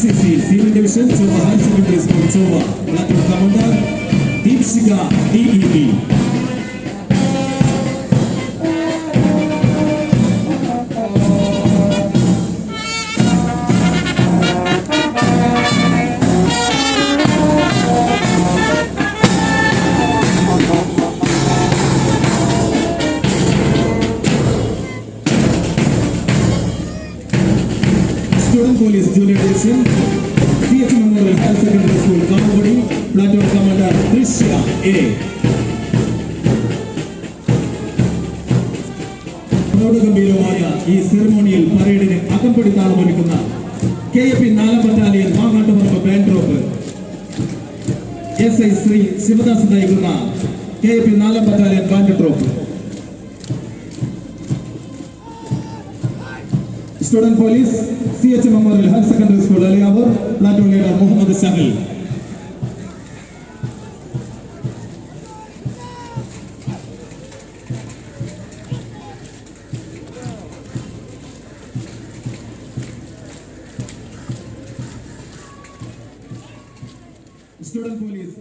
NCC Civil Division Chova High Secondary School Chova Platoon Commander Deepshika DEB. Student Police Junior Division, CH Memorial Higher Secondary School, Kamagudi, Platoon Commander Trishya A. പ്രൗഢഗംഭീരമായ ഈ സെറമോണിയിൽ പരേഡിന് അകമ്പടി താളമൊരുക്കുന്ന KAP 4ാം battalion Mangattuparamba band troupe SI Shri Sivadas നയിക്കുന്ന KAP 4ാം battalion band troupe. Student Police CH Memorial Higher Secondary School Aliyabur, Platoon Leader Muhammad Shahil. Student Police